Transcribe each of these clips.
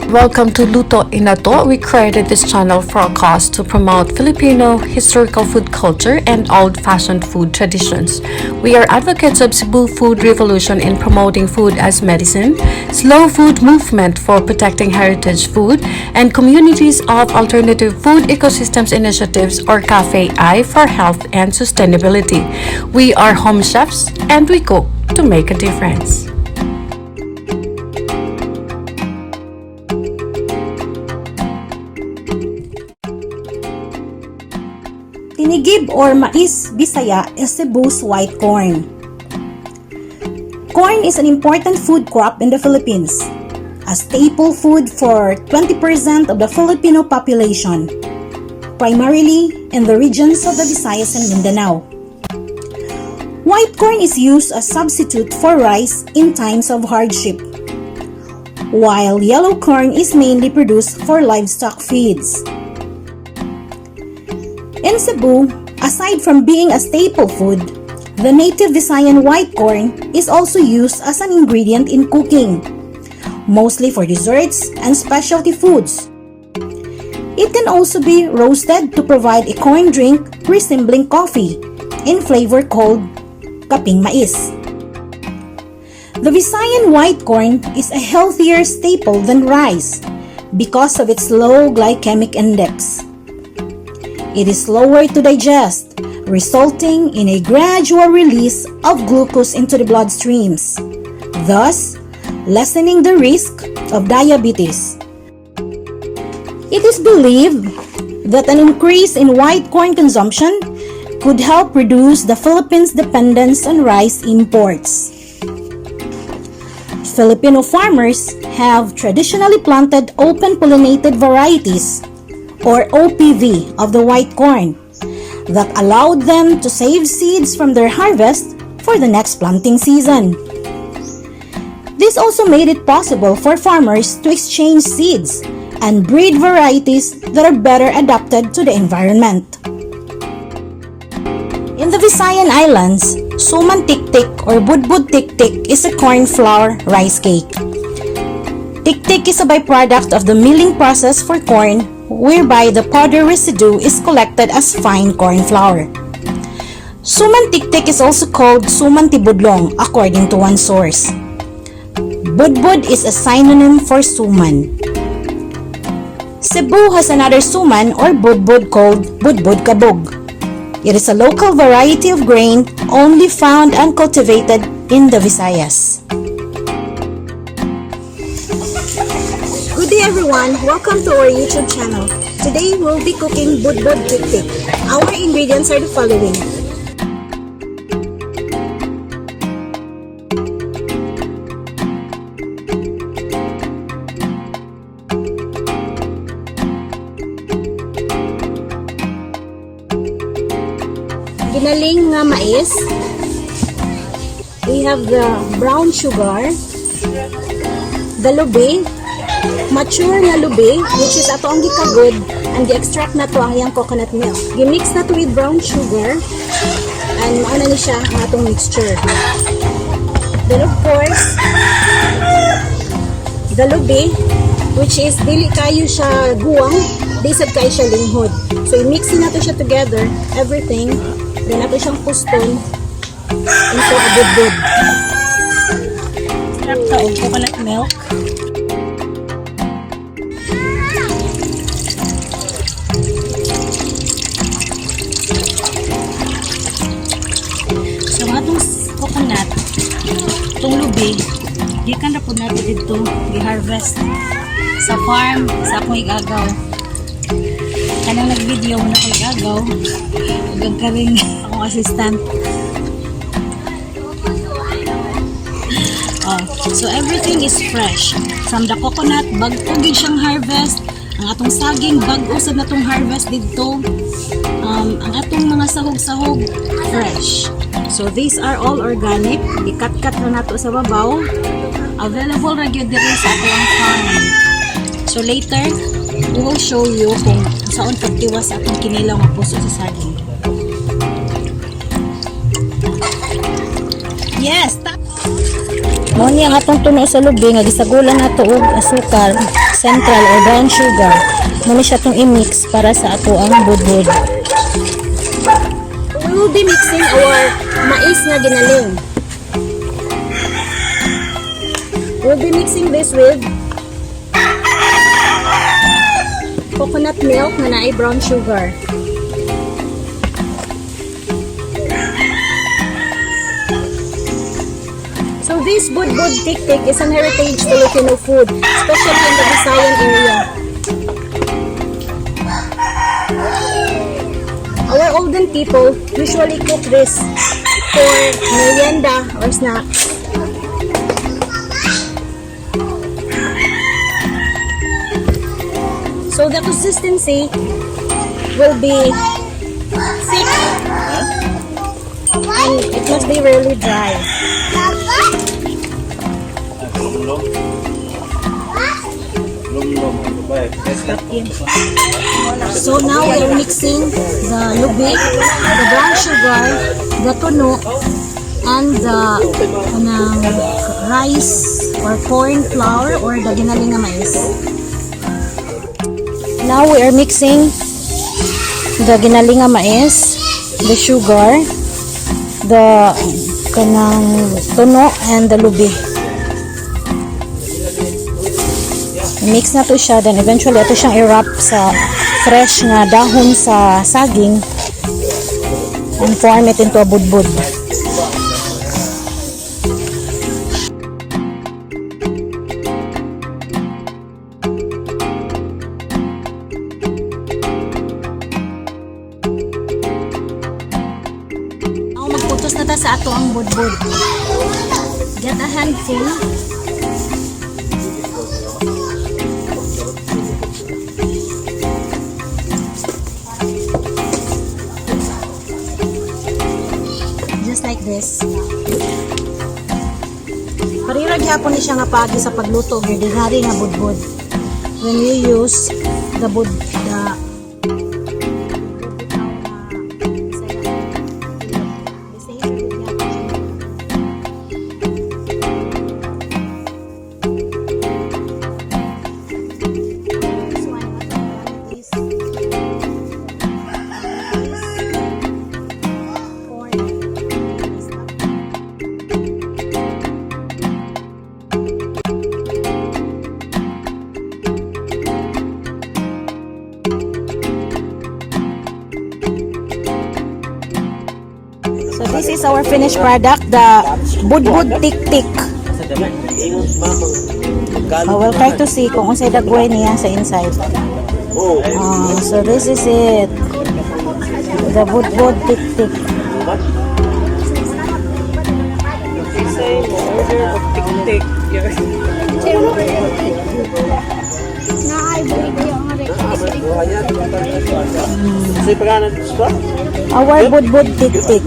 Welcome to Luto, Inato. We created this channel for a cause to promote Filipino historical food culture and old-fashioned food traditions. We are advocates of Cebu food revolution in promoting food as medicine, slow food movement for protecting heritage food, and communities of alternative food ecosystems initiatives or Cafe I for health and sustainability. We are home chefs and we cook to make a difference. Tinigib or mais Bisaya is Cebu's white corn. Corn is an important food crop in the Philippines, a staple food for 20% of the Filipino population, primarily in the regions of the Visayas and Mindanao. White corn is used as substitute for rice in times of hardship, while yellow corn is mainly produced for livestock feeds. In Cebu, aside from being a staple food, the native Visayan white corn is also used as an ingredient in cooking, mostly for desserts and specialty foods. It can also be roasted to provide a corn drink resembling coffee, in flavor called kaping mais. The Visayan white corn is a healthier staple than rice because of its low glycemic index. It is slower to digest, resulting in a gradual release of glucose into the bloodstreams, thus lessening the risk of diabetes. It is believed that an increase in white corn consumption could help reduce the Philippines' dependence on rice imports. Filipino farmers have traditionally planted open-pollinated varieties or OPV of the white corn that allowed them to save seeds from their harvest for the next planting season. This also made it possible for farmers to exchange seeds and breed varieties that are better adapted to the environment. In the Visayan Islands, Suman Tiktik or Budbud Tiktik is a corn flour rice cake. Tiktik is a byproduct of the milling process for corn, whereby the powder residue is collected as fine corn flour. Suman Tiktik is also called Suman Tibudlong according to one source. Budbud is a synonym for suman. Cebu has another suman or budbud called Budbud Kabog. It is a local variety of grain only found and cultivated in the Visayas. Good day everyone! Welcome to our YouTube channel. Today we'll be cooking Budbud Tiktik. Our ingredients are the following. Ginaling nga mais. We have the brown sugar, the lube, mature na lube, which is ato ang gikagod, and gi-extract na to ang iyang coconut milk. Gi-mix na to with brown sugar, and mauna ni siya ang atong mixture. Then of course, the lube, which is dili kayo siya guwang, di sad kayo siya linghod. So i-mix na to siya together, everything, then nato siyang puston into a budbud. Extract ta og coconut milk. Coconut, itong lubi, gikan na po natin dito, i-harvest sa farm, sa akong igagaw. Kanang nag-video mo na akong igagaw, gagkaring akong assistant. So everything is fresh. From the coconut, bag-ugid siyang harvest. Ang atong saging, bag-usad na itong harvest dito. Ang atong mga sahog-sahog, fresh. So these are all organic. Ikat-kat na nato sa babaw. Available ra gyud diri sa atong farm. So later, we will show you kung saan pagtiwas sa atong kinilaw nga puso sa saging. Yes, mo niya ang atong tuno sa lubi nga gisagulan nato og asukal central or brown sugar. Muna siya itong i-mix para sa ato ang budbud. We will be mixing our mais nga ginaling. We'll be mixing this with coconut milk na naay brown sugar. So this Budbud Tiktik is an heritage Filipino food, especially in the Visayan area. Our olden people usually cook this for merienda or snacks. So the consistency will be thick and it must be really dry. So now we are mixing the lubi, the brown sugar, the tuno, and the rice or corn flour or the ginaling nga mais. Now we are mixing the ginaling nga mais, the sugar, the kanang tuno, and the lubi. Mix na to siya, then eventually ito siyang i-wrap sa fresh nga dahon sa saging and form it into a budbud. Now magputos na ta sa ato ang budbud. Get a handful. Like this. Parira gyapon ni siya nga pagi sa pagluto or dinari nga budbud. When you use the So this is our finished product, the Budbud Tiktik. We'll try to see kung unsay dagway niya sa inside. So this is it, the Budbud Tiktik. Our Budbud Tiktik.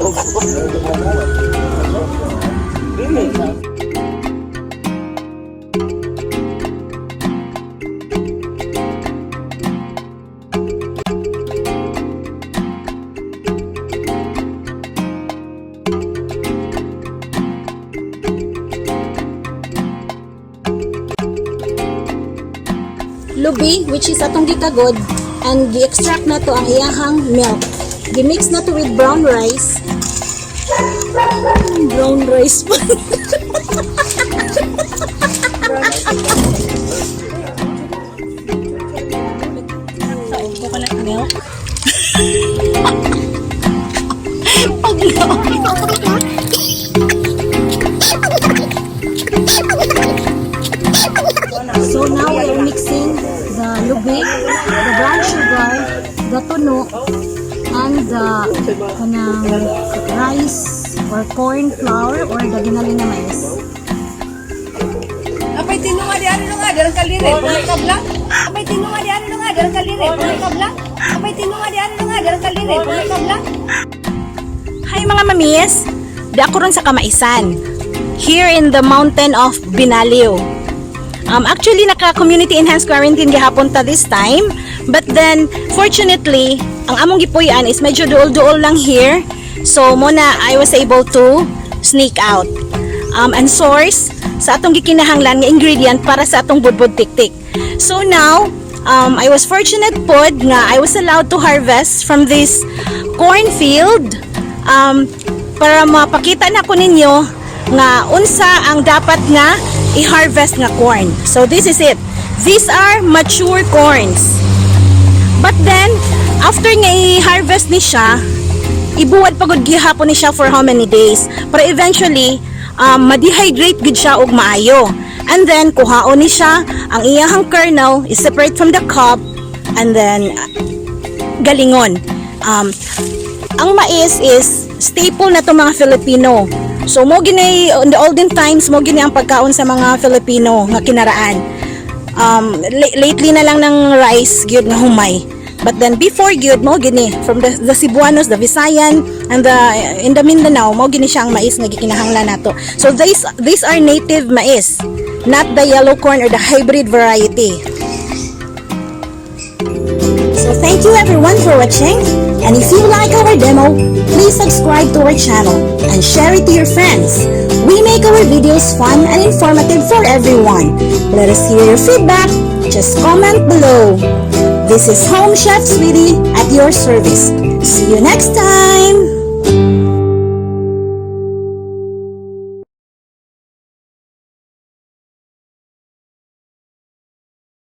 Lubi, which is atong gikagod, and gi-extract na to ang iyahang milk. Gi-mix na to with brown rice. Brown rice pa. Coconut milk. So now we are mixing the lubi, the brown sugar, the tuno, and the rice or corn flour or the ginaling nga mais. Apay tinunga di ano nga dalang kalire, pulay kablang. Apay tinunga di ano nga dalang kalire, pulay kablang. Apay tinunga di ano nga dalang kalire, pulay kablang. Hi mga mamis! Di ako ron sa Kamaisan, here in the mountain of Binaliw. Actually, naka-community enhanced quarantine gihapon ta this time. But then, fortunately, ang among gipuyan is medyo duol-duol lang here. So, muna, I was able to sneak out. And source, sa atong gikinahanglan nga ingredient para sa atong budbud tiktik. So now, I was fortunate pod nga I was allowed to harvest from this cornfield para mapakita na ko ninyo nga unsa ang dapat nga i-harvest nga corn. So this is it. These are mature corns. But then, after nga i-harvest ni siya, ibuwad pagod gihapon ni siya for how many days. Pero eventually, ma-dehydrate gud siya og maayo. And then, kuhaon ni siya, ang iyahang kernel is separate from the cob, and then, galingon. Ang mais is staple na to mga Filipino. So, mo gini, in the olden times, mo gini ang pagkaon sa mga Filipino nga kinaraan. Lately na lang ng rice, gyud nga humay. But then before gyud mo gini from the Cebuanos, the Visayan, and in the Mindanao mo gini siyang mais nga gikinahanglan nato. So these are native mais, not the yellow corn or the hybrid variety. So thank you everyone for watching, and if you like our demo, please subscribe to our channel and share it to your friends. We make our videos fun and informative for everyone. Let us hear your feedback. Just comment below. This is Home Chef Sweetie at your service. See you next time!